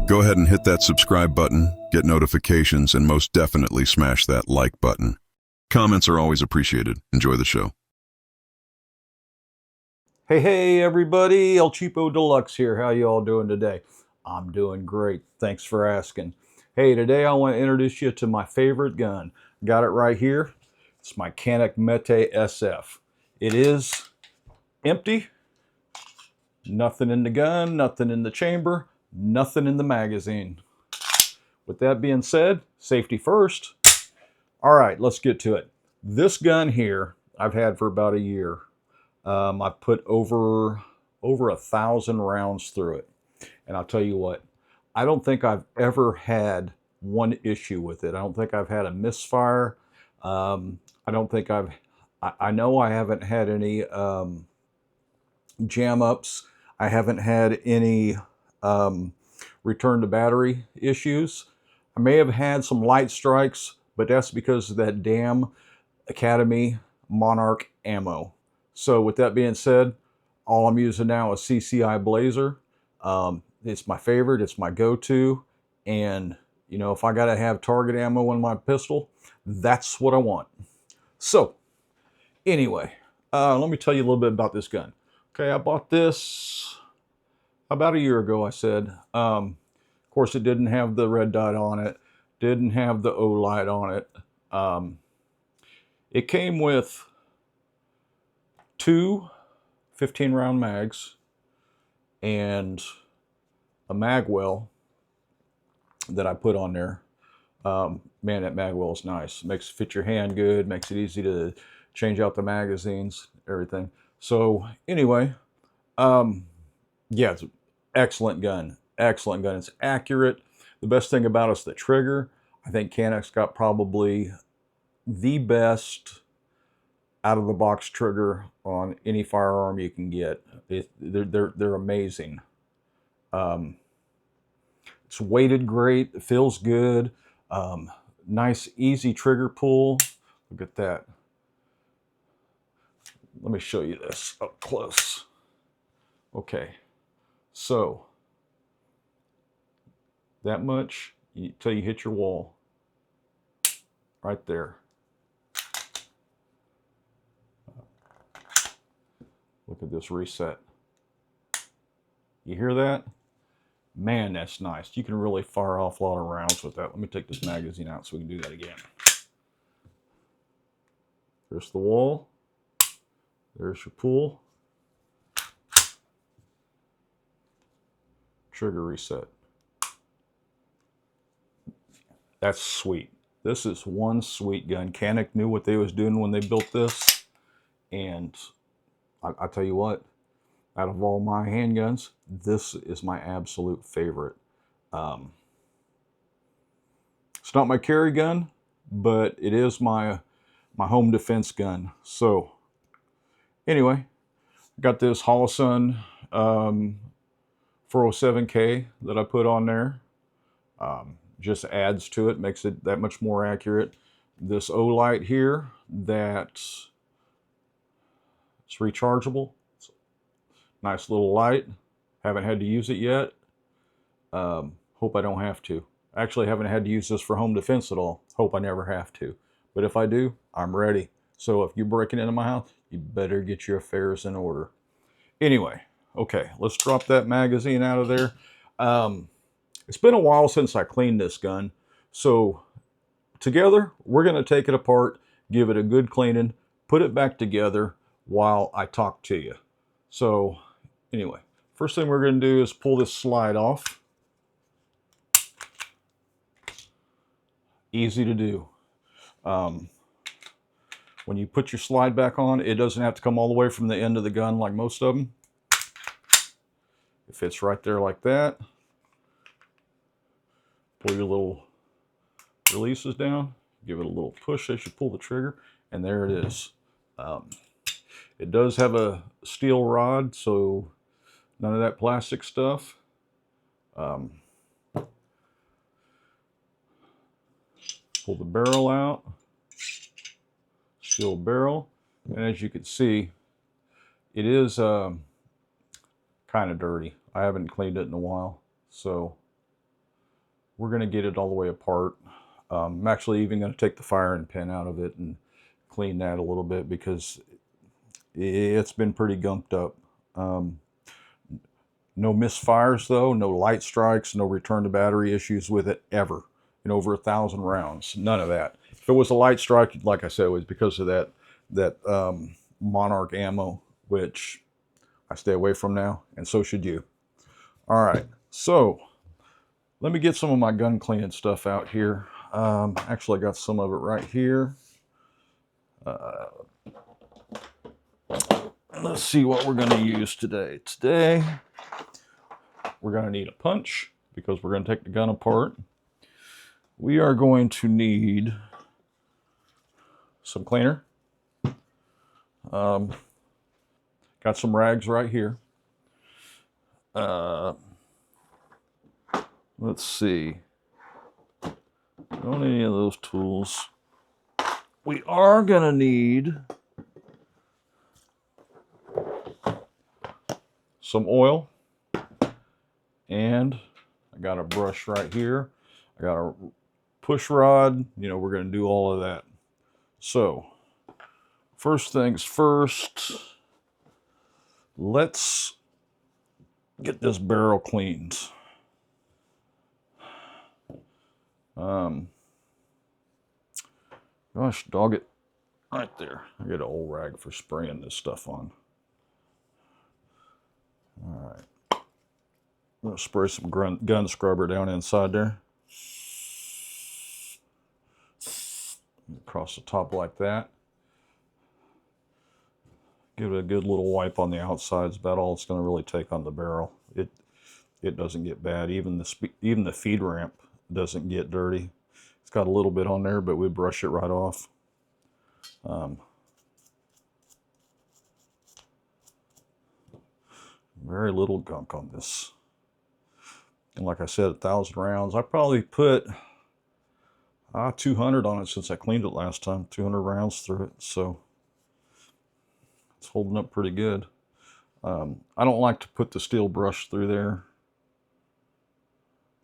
Go ahead and hit that subscribe button, get notifications, and most definitely smash that like button. Comments are always appreciated. Enjoy the show. Hey everybody, El Cheapo Deluxe here. How you all doing today? I'm doing great. Thanks for asking. Hey, today I want to introduce you to my favorite gun. Got it right here. It's my CANIK Mete SF. It is empty. Nothing in the gun, nothing in the chamber, nothing in the magazine. With that being said, safety first. All right, let's get to it. This gun here I've had for about a year. I've put over 1,000 rounds through it. And I'll tell you what, I don't think I've ever had one issue with it. I don't think I've had a misfire. I don't think I know I haven't had any jam ups. I haven't had any return to battery issues. I may have had some light strikes, but that's because of that damn Academy Monarch ammo. So with that being said, all I'm using now is CCI Blazer. It's my favorite, it's my go-to, and you know, if I gotta have target ammo in my pistol, that's what I want. So anyway, let me tell you a little bit about this gun. Okay, I bought this about a year ago, I said. Of course, it didn't have the red dot on it, didn't have the O light on it. It came with two 15-round mags and a mag well that I put on there. Man, that mag well is nice. Makes it fit your hand good, makes it easy to change out the magazines, everything. So anyway, yeah, it's an excellent gun. Excellent gun. It's accurate. The best thing about it is the trigger. I think CANIK's got probably the best out-of-the-box trigger on any firearm you can get. They're amazing. It's weighted great. It feels good. Nice, easy trigger pull. Look at that. Let me show you this up close. Okay, so that much until you hit your wall. Right there. Look at this reset. You hear that? Man, that's nice. You can really fire off a lot of rounds with that. Let me take this magazine out so we can do that again. There's the wall. There's your pull. Trigger reset. That's sweet. This is one sweet gun. CANIK knew what they was doing when they built this. And I tell you what, out of all my handguns, this is my absolute favorite. It's not my carry gun, but it is my home defense gun. So anyway, got this Holosun 407K that I put on there. Just adds to it, makes it that much more accurate. This O light here, that's it's rechargeable. It's a nice little light. Haven't had to use it yet. Hope I don't have to. Actually, haven't had to use this for home defense at all. Hope I never have to. But if I do, I'm ready. So if you're breaking into my house, you better get your affairs in order. Anyway, okay, let's drop that magazine out of there. It's been a while since I cleaned this gun. So together, we're going to take it apart, give it a good cleaning, put it back together while I talk to you. So anyway, first thing we're going to do is pull this slide off. Easy to do. When you put your slide back on, it doesn't have to come all the way from the end of the gun like most of them. It fits right there like that. Pull your little releases down, give it a little push as you pull the trigger, and there it is. It does have a steel rod, so none of that plastic stuff. Pull the barrel out, steel barrel, and as you can see, it is kind of dirty. I haven't cleaned it in a while, so we're going to get it all the way apart. I'm actually even going to take the firing pin out of it and clean that a little bit because it's been pretty gunked up. No misfires though, no light strikes, no return to battery issues with it ever in over 1,000 rounds. None of that. If it was a light strike, like I said, it was because of that Monarch ammo, which I stay away from now, and so should you. All right, so let me get some of my gun cleaning stuff out here. Actually, I got some of it right here. Let's see what we're going to use today. Today, we're going to need a punch because we're going to take the gun apart. We are going to need some cleaner. Got some rags right here. Let's see. Don't need any of those tools. We are going to need some oil. And I got a brush right here. I got a push rod. You know, we're going to do all of that. So, first things first, let's get this barrel cleaned. Gosh, dog it. Right there. I get an old rag for spraying this stuff on. All right. I'm going to spray some gun scrubber down inside there. Across the top like that. Give it a good little wipe on the outside. It's about all it's going to really take on the barrel. It doesn't get bad. Even the feed ramp doesn't get dirty. It's got a little bit on there, but we brush it right off. Very little gunk on this. And like I said, 1,000 rounds. I probably put 200 on it since I cleaned it last time. 200 rounds through it, so it's holding up pretty good. I don't like to put the steel brush through there.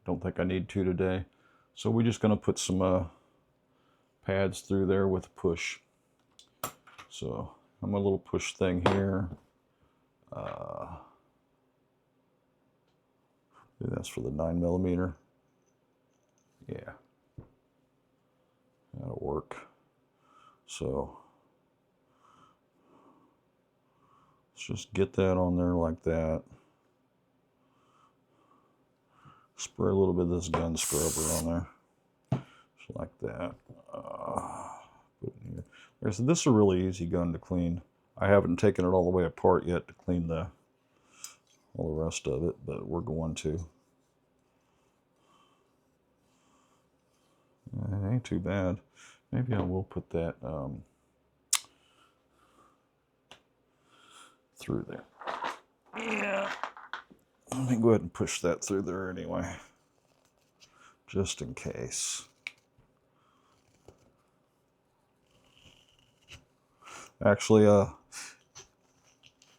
Don't think I need to today. So we're just going to put some pads through there with a push. So I'm a little push thing here. That's for the 9mm. Yeah, that'll work. So let's just get that on there like that. Spray a little bit of this gun scrubber on there, just like that. Put it in here. Like I said, this is a really easy gun to clean. I haven't taken it all the way apart yet to clean all the rest of it, but we're going to. It ain't too bad. Maybe I will put that through there. Yeah. Let me go ahead and push that through there anyway, just in case. Actually,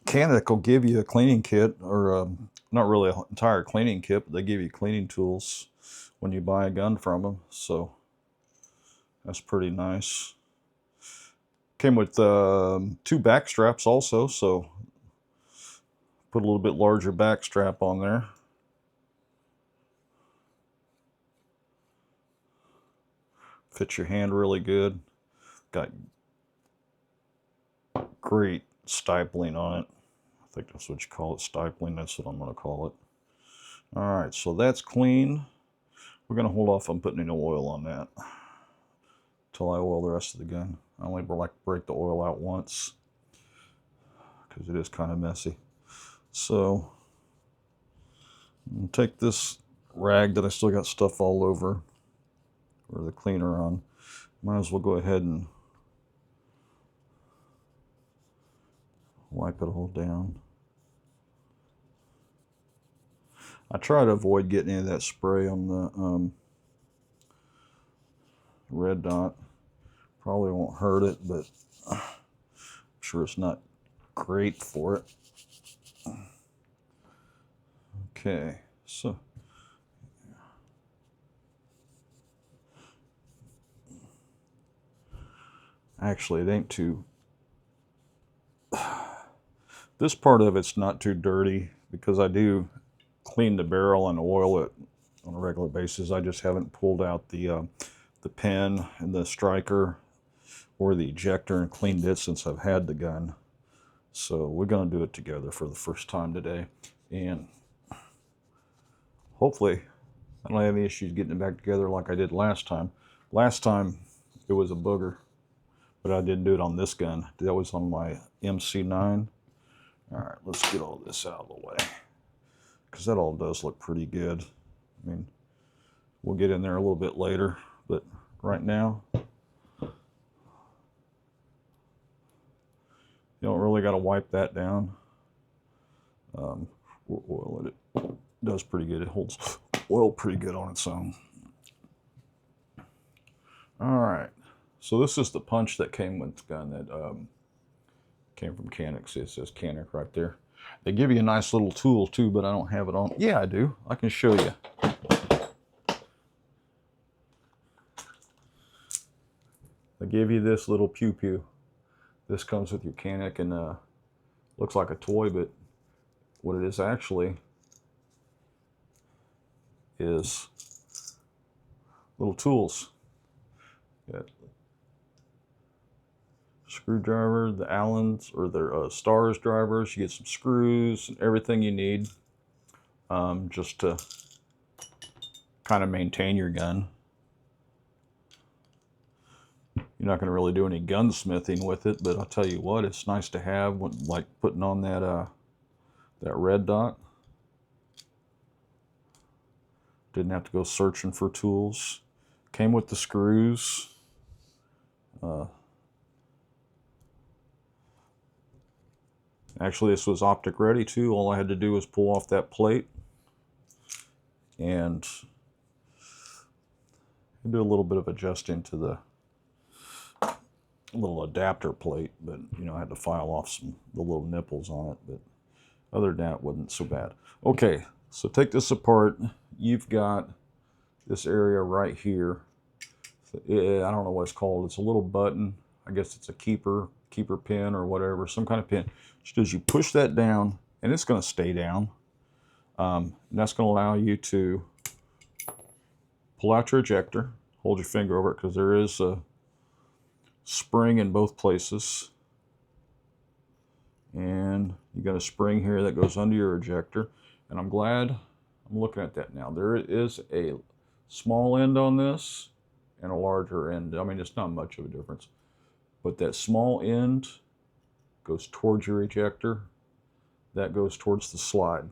CANIK will give you a cleaning kit, or not really an entire cleaning kit, but they give you cleaning tools when you buy a gun from them, so that's pretty nice. Came with 2 back straps also, so put a little bit larger back strap on there. Fits your hand really good. Got great stippling on it. I think that's what you call it, stippling. That's what I'm going to call it. All right, so that's clean. We're going to hold off on putting any oil on that until I oil the rest of the gun. I only like to break the oil out once because it is kind of messy. So I'm going to take this rag that I still got stuff all over, or the cleaner on. Might as well go ahead and wipe it all down. I try to avoid getting any of that spray on the red dot. Probably won't hurt it, but I'm sure it's not great for it. Okay, so Actually, it ain't too... This part of it's not too dirty because I do clean the barrel and oil it on a regular basis. I just haven't pulled out the pen and the striker or the ejector and cleaned it since I've had the gun. So we're going to do it together for the first time today, and hopefully I don't have any issues getting it back together like I did last time. Last time it was a booger, but I didn't do it on this gun. That was on my MC9. All right, let's get all this out of the way because that all does look pretty good. I mean, we'll get in there a little bit later, but right now, you don't really got to wipe that down. We'll oil it. It does pretty good. It holds oil pretty good on its own. All right, so this is the punch that came with the gun that came from CANIK. See, it says CANIK right there. They give you a nice little tool too, but I don't have it on. Yeah, I do. I can show you. They give you this little pew-pew. This comes with your CANIK and looks like a toy, but what it is actually is little tools. Got screwdriver, the Allens or the Stars drivers. You get some screws and everything you need just to kind of maintain your gun. You're not going to really do any gunsmithing with it, but I'll tell you what, it's nice to have, like putting on that that red dot. Didn't have to go searching for tools. Came with the screws. Actually, this was optic ready too. All I had to do was pull off that plate and do a little bit of adjusting to the little adapter plate, but you know, I had to file off the little nipples on it, but other than that, it wasn't so bad. Okay, so take this apart. You've got this area right here. I don't know what it's called. It's a little button. I guess it's a keeper pin or whatever, some kind of pin. Just as you push that down, and it's going to stay down, and that's going to allow you to pull out your ejector, hold your finger over it because there is a spring in both places, and you got a spring here that goes under your ejector, and I'm glad I'm looking at that now. There is a small end on this and a larger end. I mean, it's not much of a difference, but that small end goes towards your ejector, that goes towards the slide.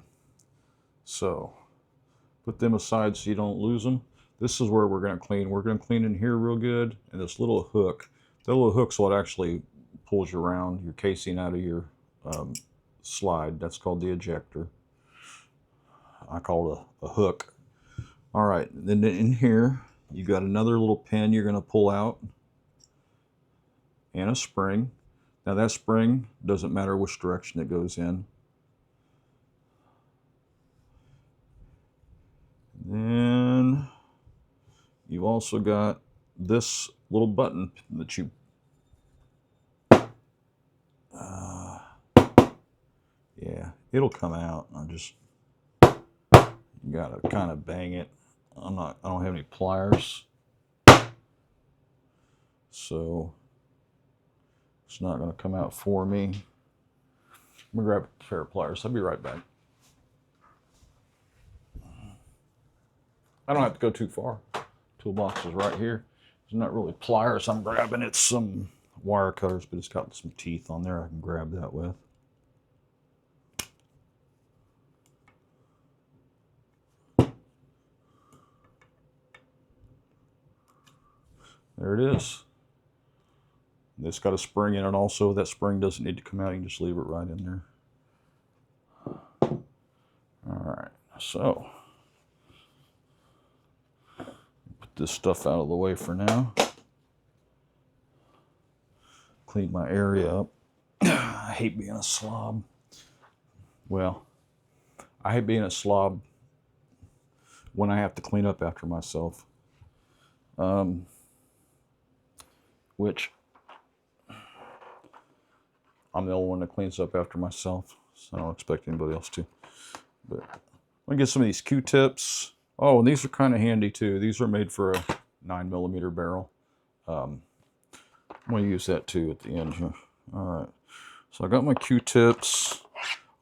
So put them aside so you don't lose them. This is where we're going to clean. We're going to clean in here real good, and this little hook, that little hook's what actually pulls you around your casing out of your slide. That's called the ejector. I call it a hook. All right, then in here you got another little pin you're going to pull out and a spring. Now that spring doesn't matter which direction it goes in. Then you've also got this little button that you yeah, it'll come out. You gotta kind of bang it. I don't have any pliers, so it's not going to come out for me. I'm gonna grab a pair of pliers. I'll be right back. I don't have to go too far. Toolbox is right here. It's not really pliers I'm grabbing. It's some wire cutters, but it's got some teeth on there I can grab that with. There it is. It's got a spring in it also. That spring doesn't need to come out. You can just leave it right in there. All right, so put this stuff out of the way for now. Clean my area up. I hate being a slob. Well, I hate being a slob when I have to clean up after myself. Which I'm the only one that cleans up after myself, so I don't expect anybody else to. But let me get some of these Q-tips. Oh, and these are kind of handy too. These are made for a 9mm barrel. I'm going to use that too at the end here. All right, so I got my Q-tips.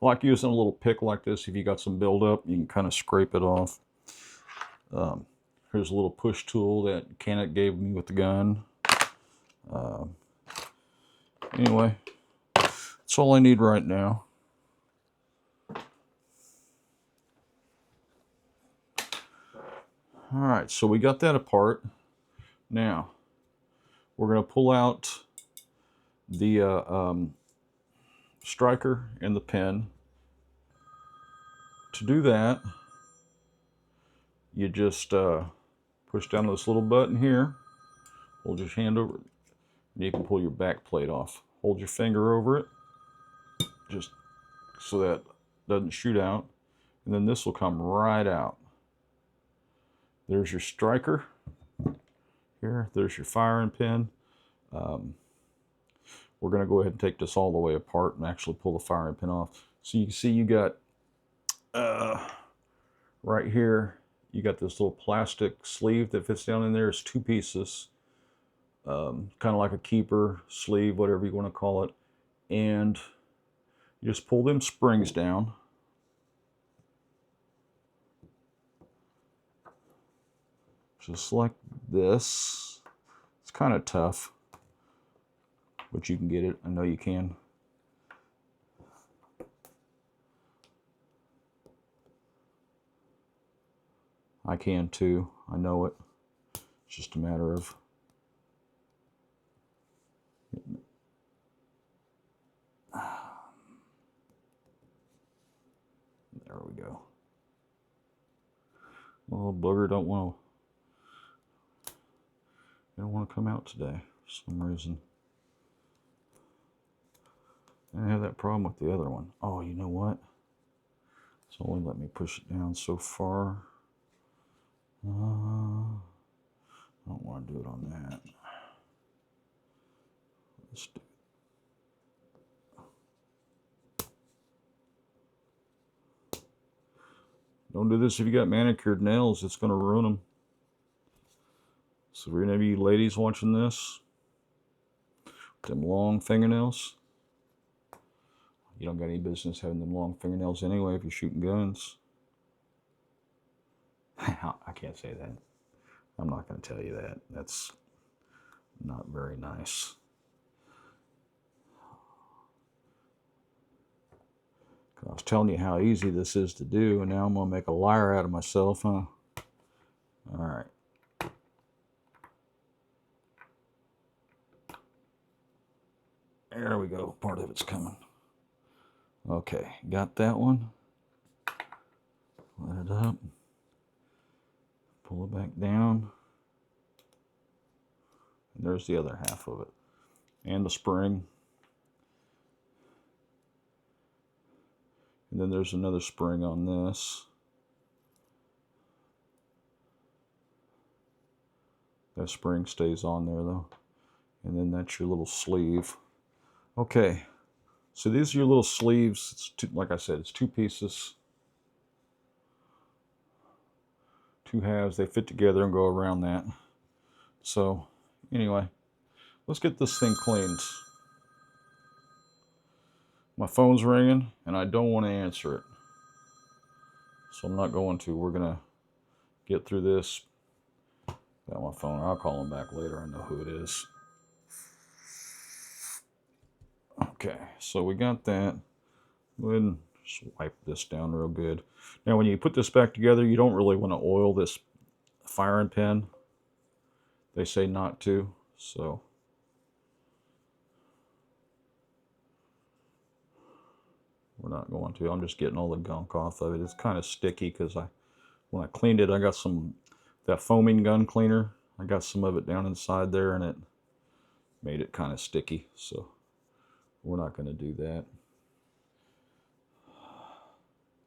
I like using a little pick like this. If you got some buildup, you can kind of scrape it off. Here's a little push tool that CANIK gave me with the gun. Anyway, that's all I need right now. All right, so we got that apart. Now, we're going to pull out the striker and the pin. To do that, you just push down this little button here, hold your hand over it, and you can pull your back plate off. Hold your finger over it, just so that it doesn't shoot out, and then this will come right out. There's your striker here, there's your firing pin. We're going to go ahead and take this all the way apart and actually pull the firing pin off. So you can see you got right here, you got this little plastic sleeve that fits down in there. It's 2 pieces, kind of like a keeper sleeve, whatever you want to call it. And you just pull them springs down. Just like this. It's kind of tough, but you can get it. I know you can. I can too. I know it. It's just a matter of there we go. Oh, booger don't want to come out today for some reason. I have that problem with the other one. Oh, you know what? It's only let me push it down so far. I don't want to do it on that. Let's do it. Don't do this if you got manicured nails. It's going to ruin them. So for any of you ladies watching this, with them long fingernails, you don't got any business having them long fingernails anyway if you're shooting guns. I can't say that. I'm not going to tell you that. That's not very nice. I was telling you how easy this is to do, and now I'm going to make a liar out of myself, huh? All right. There we go. Part of it's coming. Okay, got that one. Let it up. Pull it back down. And there's the other half of it. And the spring. And then there's another spring on this. That spring stays on there though. And then that's your little sleeve. Okay, so these are your little sleeves. It's two, like I said, it's 2 pieces. 2 halves, they fit together and go around that. So anyway, let's get this thing cleaned. My phone's ringing and I don't want to answer it. So I'm not going to. We're going to get through this. Got my phone. I'll call him back later. I know who it is. Okay, so we got that. Go ahead and just wipe this down real good. Now when you put this back together, you don't really want to oil this firing pin. They say not to, so. We're not going to. I'm just getting all the gunk off of it. It's kind of sticky because when I cleaned it, I got that foaming gun cleaner. I got some of it down inside there and it made it kind of sticky. So we're not going to do that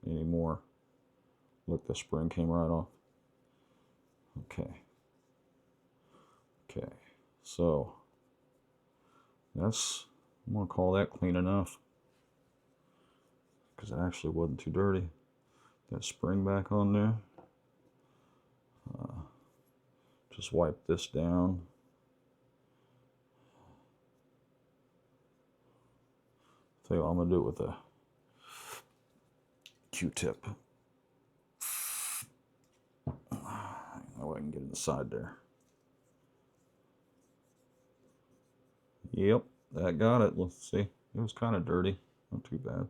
anymore. Look, the spring came right off. Okay. Okay. So that's I'm gonna call that clean enough because it actually wasn't too dirty. That spring back on there. Just wipe this down. Tell you what, I'm gonna do it with a Q-tip. That way I can get inside there. Yep, that got it. Let's see. It was kind of dirty. Not too bad.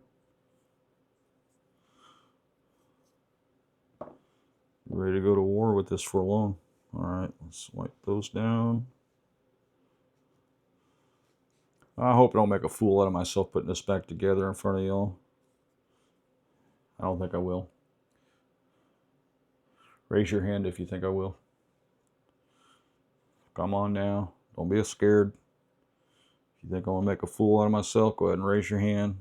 Ready to go to war with this for long. Alright, let's wipe those down. I hope I don't make a fool out of myself putting this back together in front of y'all. I don't think I will. Raise your hand if you think I will. Come on now. Don't be scared. If you think I'm going to make a fool out of myself, go ahead and raise your hand.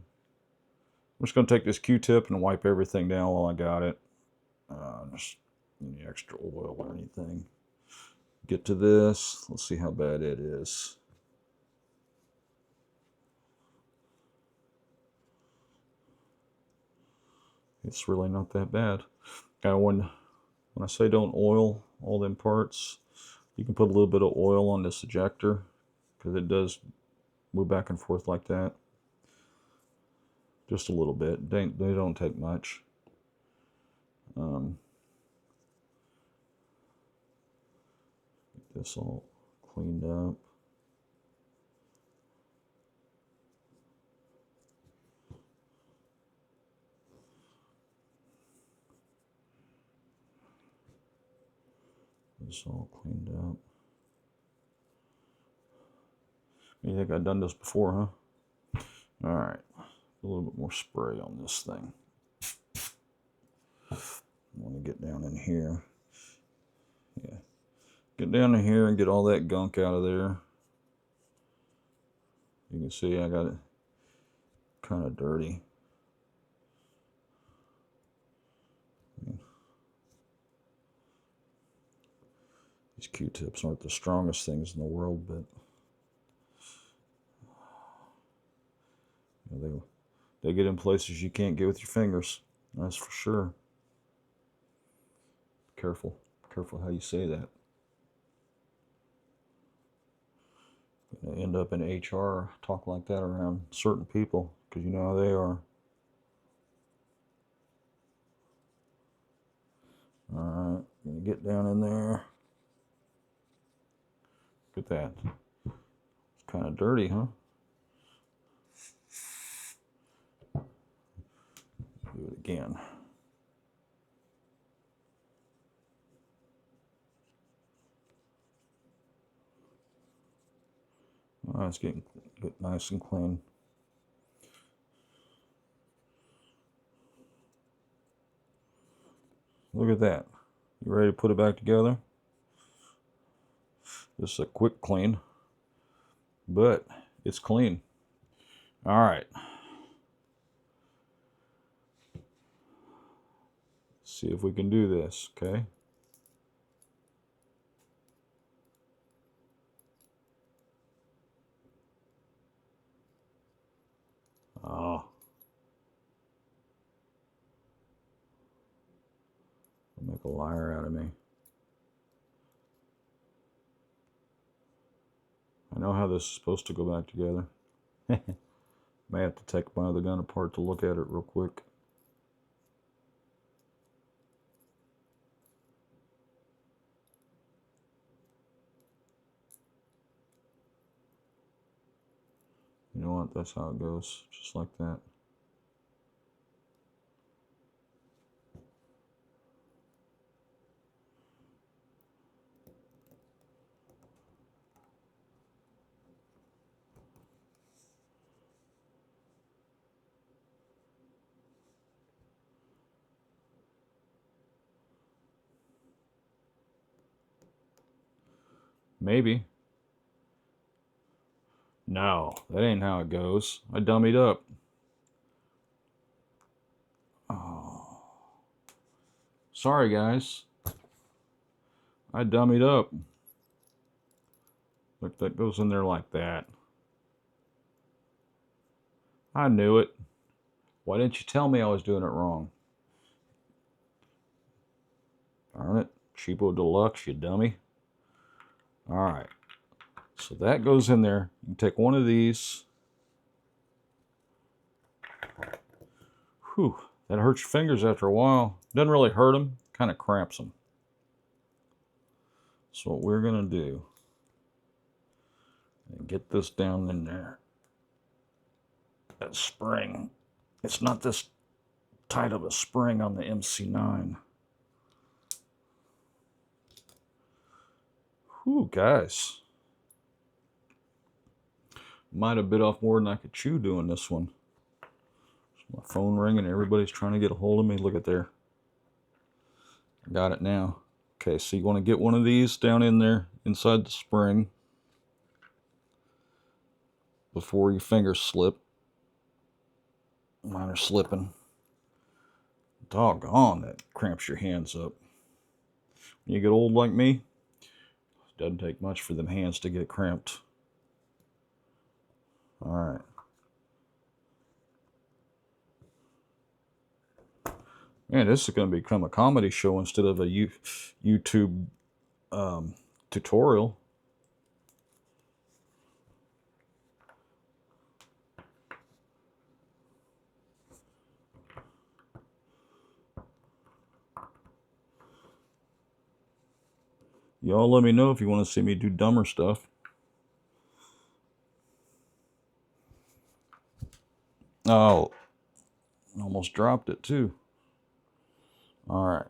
I'm just going to take this Q-tip and wipe everything down while I got it. Just any extra oil or anything. Get to this. Let's see how bad it is. It's really not that bad. Now when I say don't oil all them parts, you can put a little bit of oil on this ejector because it does move back and forth like that. Just a little bit. They don't take much. Get this all cleaned up. This all cleaned up. You think I've done this before, huh? All right, a little bit more spray on this thing. I want to get down in here. Yeah, get down in here and get all that gunk out of there. You can see I got it kind of dirty. These Q-tips aren't the strongest things in the world, but you know, they get in places you can't get with your fingers. That's for sure. Careful how you say that. You're gonna end up in HR talk like that around certain people because you know how they are. All right, gonna get down in there. Look at that. It's kind of dirty, huh? Do it again. Oh, it's getting nice and clean. Look at that. You ready to put it back together? This is a quick clean, but it's clean. All right. See if we can do this, okay? Oh. Make a liar out of me. I know how this is supposed to go back together. May have to take my other gun apart to look at it real quick. You know what? That's how it goes. Just like that. Maybe. No, that ain't how it goes. I dummied up. Oh. Sorry, guys. I dummied up. Look, that goes in there like that. I knew it. Why didn't you tell me I was doing it wrong? Darn it. Cheapo Deluxe, you dummy. All right. So that goes in there. You can take one of these. Whew. That hurts your fingers after a while. Doesn't really hurt them. Kind of cramps them. So what we're going to do, get this down in there. That spring. It's not this tight of a spring on the MC9. Whew, guys. Might have bit off more than I could chew doing this one. My phone ringing. Everybody's trying to get a hold of me. Look at there. I got it now. Okay, so you want to get one of these down in there inside the spring before your fingers slip. Mine are slipping. Doggone, that cramps your hands up. When you get old like me, it doesn't take much for them hands to get cramped. All right. Man, this is going to become a comedy show instead of a YouTube tutorial. Y'all let me know if you want to see me do dumber stuff. Oh, almost dropped it too. All right.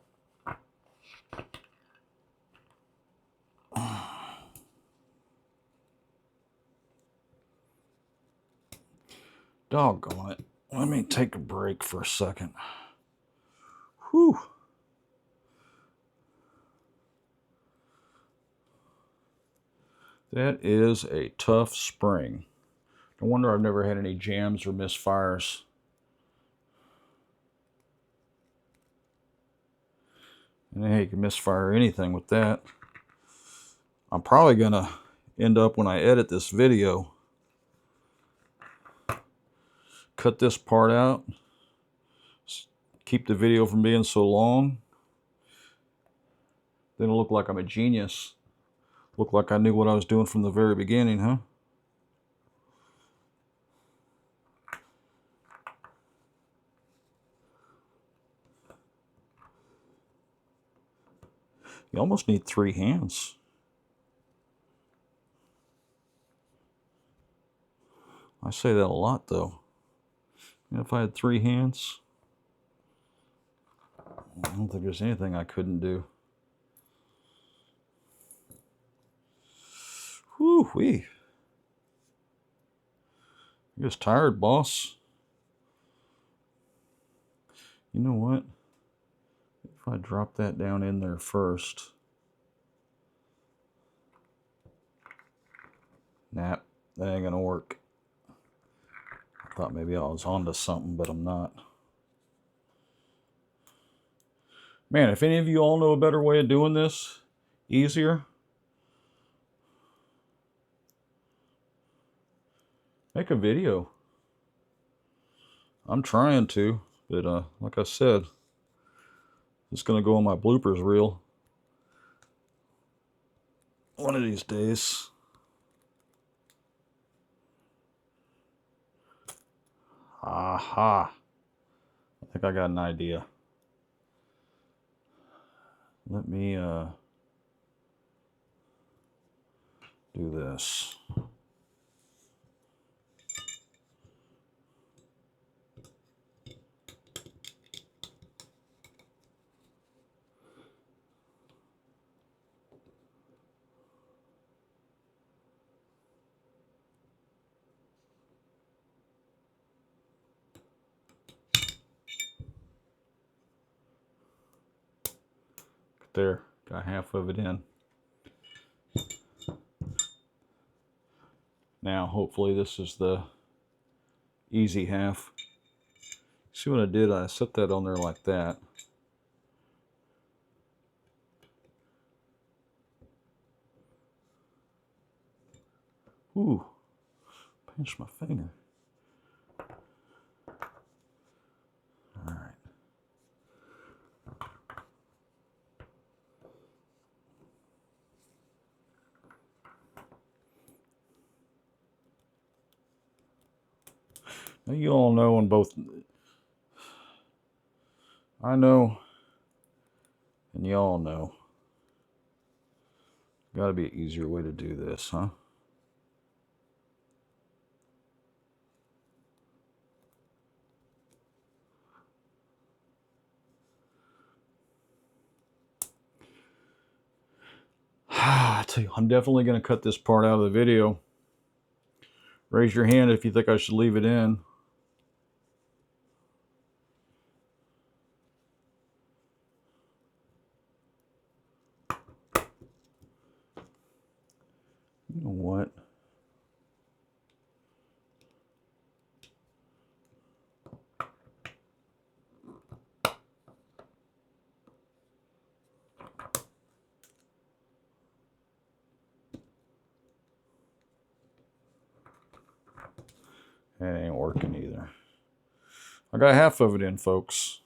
Doggone it. Let me take a break for a second. Whew. That is a tough spring. No wonder I've never had any jams or misfires. And hey, you can misfire anything with that. I'm probably going to end up, when I edit this video, cut this part out, keep the video from being so long. Then it'll look like I'm a genius. Look like I knew what I was doing from the very beginning, huh? You almost need 3 hands. I say that a lot, though. And if I had 3 hands, I don't think there's anything I couldn't do. Whew-wee. You're just tired, boss. You know what? If I drop that down in there first. Nah, that ain't gonna work. I thought maybe I was onto something, but I'm not. Man, if any of you all know a better way of doing this, easier, make a video. I'm trying to, but like I said, it's gonna go on my bloopers reel one of these days. Aha! I think I got an idea. Let me do this. There, got half of it in. Now, hopefully this is the easy half. See what I did? I set that on there like that. Ooh, pinched my finger. Now you all know on both. I know, and y'all know. Got to be an easier way to do this, huh? I tell you, I'm definitely going to cut this part out of the video. Raise your hand if you think I should leave it in. You know what? That ain't working either. I got half of it in, folks.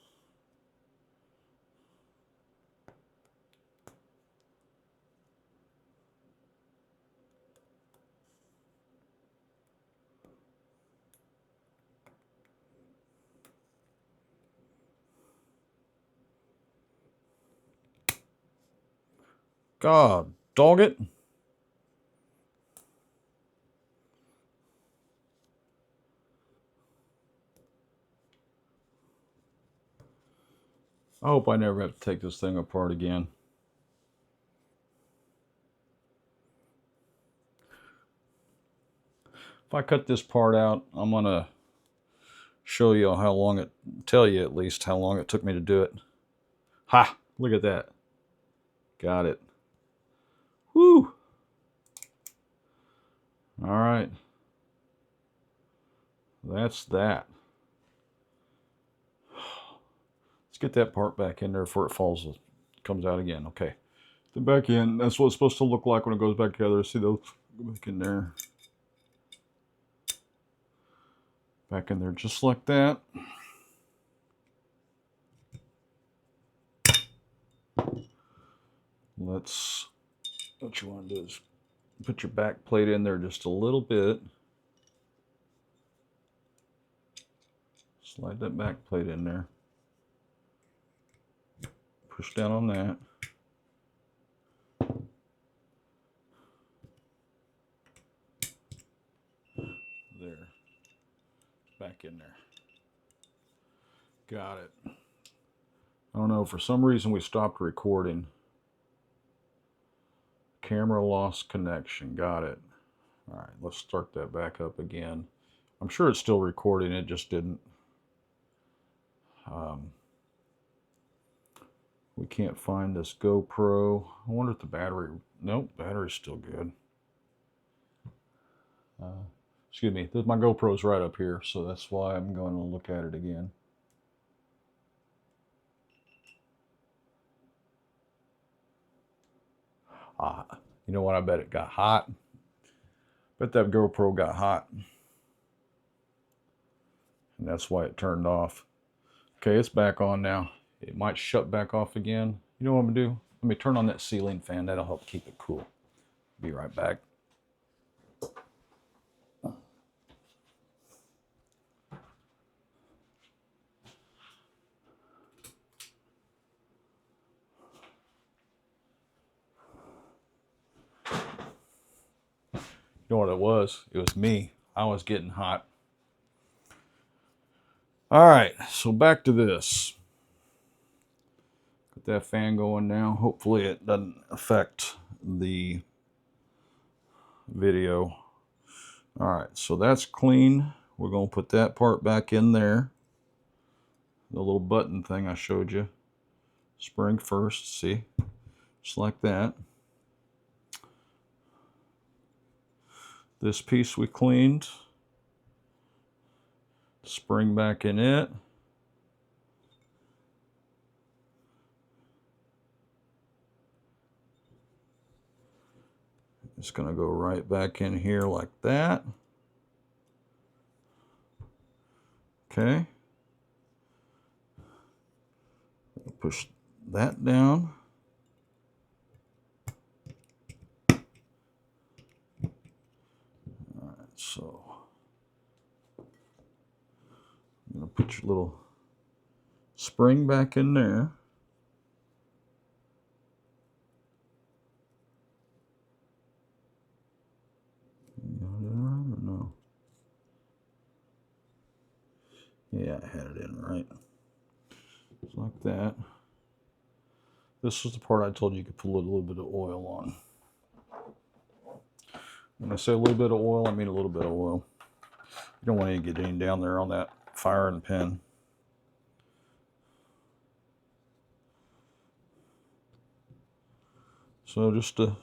God dog it. I hope I never have to take this thing apart again. If I cut this part out, I'm going to show you how long it, tell you at least how long it took me to do it. Ha! Look at that. Got it. Woo! All right. That's that. Let's get that part back in there before it falls, comes out again. Okay. Then back in. That's what it's supposed to look like when it goes back together. See those? Go back in there. Back in there just like that. Let's, what you want to do is put your back plate in there just a little bit. Slide that back plate in there. Push down on that. There. Back in there. Got it. I don't know, for some reason we stopped recording. Camera lost connection. Got it. All right, let's start that back up again. I'm sure it's still recording, it just didn't. We can't find this GoPro. I wonder if the battery, nope, battery's still good. Excuse me, my GoPro's right up here, so that's why I'm going to look at it again. You know what, I bet it got hot. Bet that GoPro got hot. And that's why it turned off. Okay, it's back on now. It might shut back off again. You know what I'm gonna do? Let me turn on that ceiling fan. That'll help keep it cool. Be right back. You know what it was? It was me. I was getting hot. All right, so back to this. Got that fan going now. Hopefully it doesn't affect the video. All right, so that's clean. We're going to put that part back in there. The little button thing I showed you. Spring first, see? Just like that. This piece we cleaned. Spring back in it. It's going to go right back in here like that. Okay. Push that down. All right, so You're gonna put your little spring back in there. Got it in right or no? Yeah, I had it in right. Just like that. This was the part I told you could put a little bit of oil on. When I say a little bit of oil, I mean a little bit of oil. You don't want to get any down there on that firing pin. So just a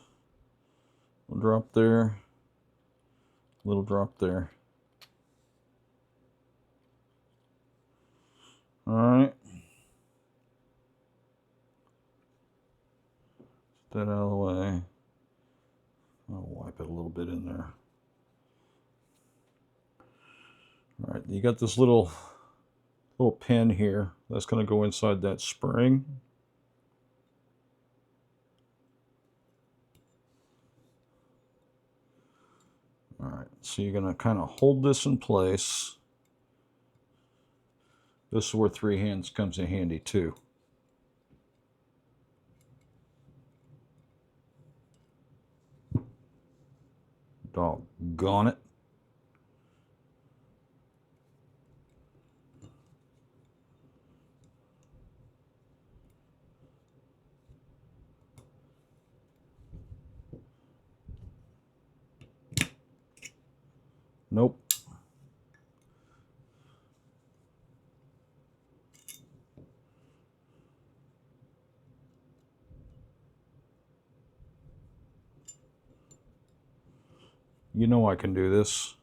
little drop there, little drop there. All right. Get that out of the way. I'll wipe it a little bit in there. All right, you got this little pin here that's going to go inside that spring. All right, so you're going to kind of hold this in place. This is where 3 hands comes in handy too. Doggone it. Nope. You know I can do this.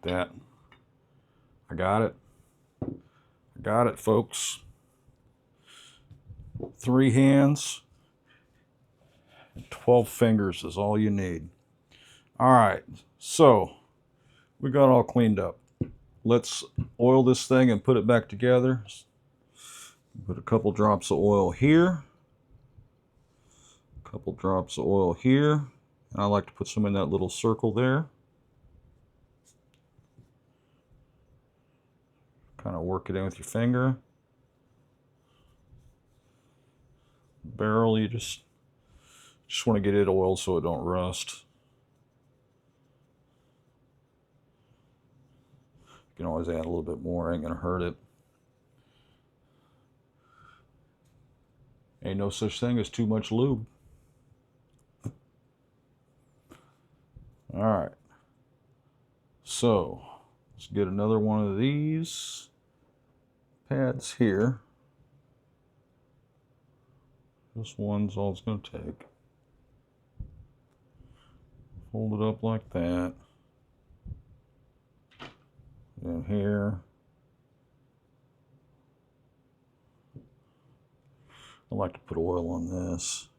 Look at that. I got it. I got it, folks. 3 hands, 12 fingers is all you need. All right, so we got all cleaned up. Let's oil this thing and put it back together. Put a couple drops of oil here, a couple drops of oil here, and I like to put some in that little circle there. Kind of work it in with your finger. Barrel, you just want to get it oiled so it don't rust. You can always add a little bit more, ain't gonna hurt it. Ain't no such thing as too much lube. All right, so let's get another one of these pads here. This one's all it's going to take. Fold it up like that. And here. I like to put oil on this.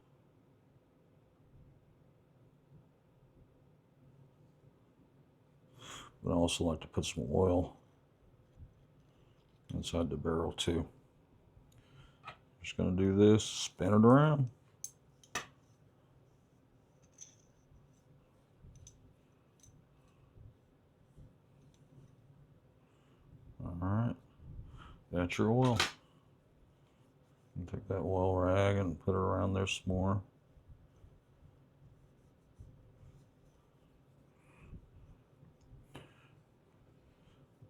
But I also like to put some oil inside the barrel too. Just going to do this, spin it around. All right, that's your oil. You take that oil rag and put it around there some more.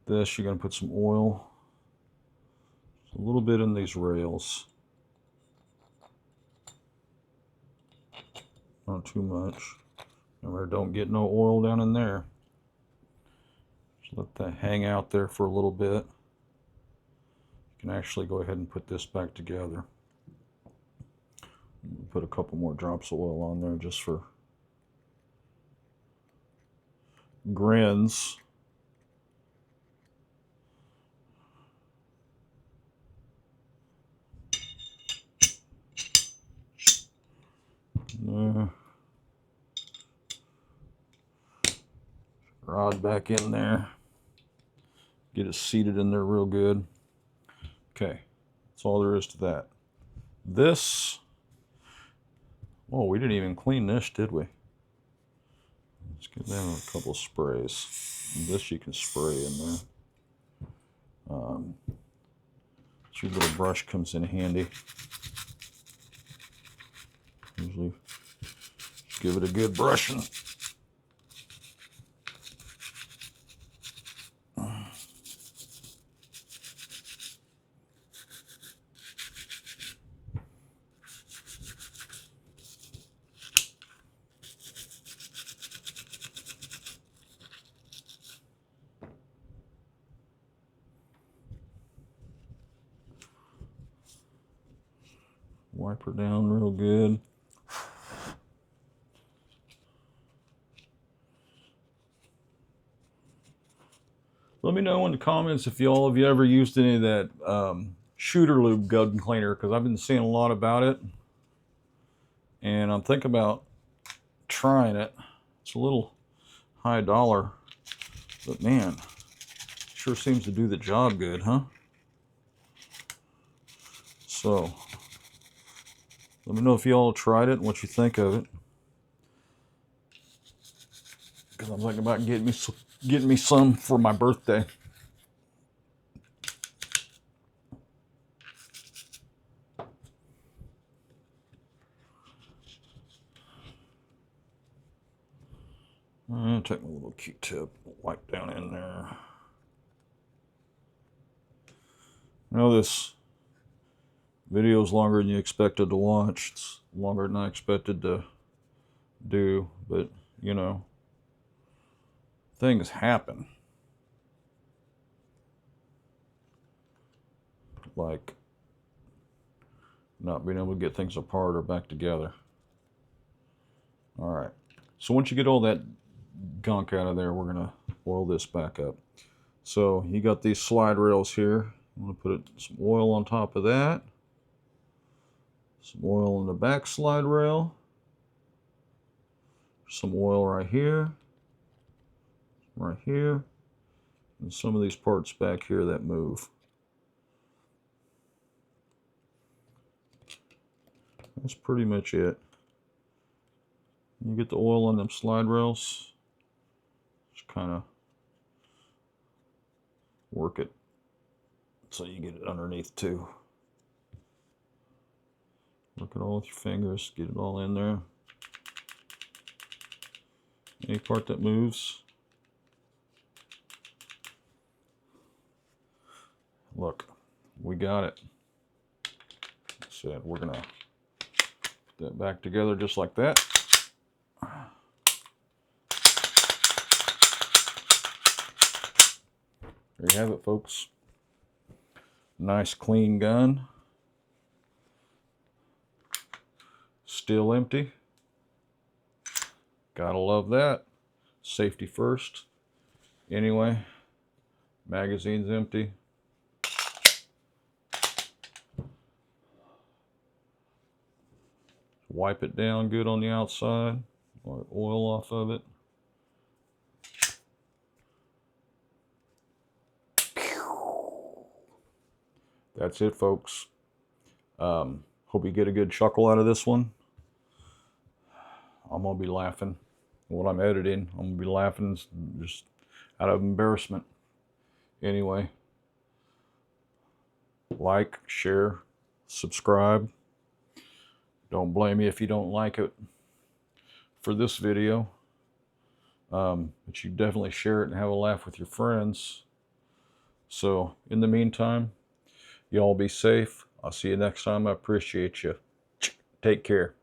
This, you're going to put some oil, just a little bit in these rails. Not too much. Remember, don't get no oil down in there. Just let that hang out there for a little bit. You can actually go ahead and put this back together. Put a couple more drops of oil on there just for grins. rod back in there. Get it seated in there real good. Okay, that's all there is to that. This, oh, we didn't even clean this, did we? Let's get that with a couple of sprays. This you can spray in there. Your little brush comes in handy. Usually give it a good brushing. Wipe her down real good. Let me know in the comments if y'all have you ever used any of that shooter lube gun cleaner, because I've been seeing a lot about it, and I'm thinking about trying it. It's a little high dollar, but man, sure seems to do the job good, huh? So let me know if y'all tried it and what you think of it, because I'm thinking about getting me some for my birthday. I'll take my little Q-tip, wipe down in there. I know this video is longer than you expected to watch. It's longer than I expected to do, but you know, things happen. Like not being able to get things apart or back together. All right, so once you get all that gunk out of there, we're gonna oil this back up. So you got these slide rails here. I'm gonna put some oil on top of that. Some oil on the back slide rail. Some oil right here, and some of these parts back here that move. That's pretty much it. You get the oil on them slide rails, just kind of work it so you get it underneath too. Work it all with your fingers, get it all in there. Any part that moves. Look, we got it. So we're gonna put that back together just like that. There you have it, folks. Nice clean gun. Still empty. Gotta love that. Safety first. Anyway, magazine's empty. Wipe it down good on the outside. Wipe oil off of it. That's it, folks. Hope you get a good chuckle out of this one. I'm gonna be laughing when I'm editing. I'm gonna be laughing just out of embarrassment. Anyway, like, share, subscribe. Don't blame me if you don't like it for this video. But you definitely share it and have a laugh with your friends. So in the meantime, y'all be safe. I'll see you next time. I appreciate you. Take care.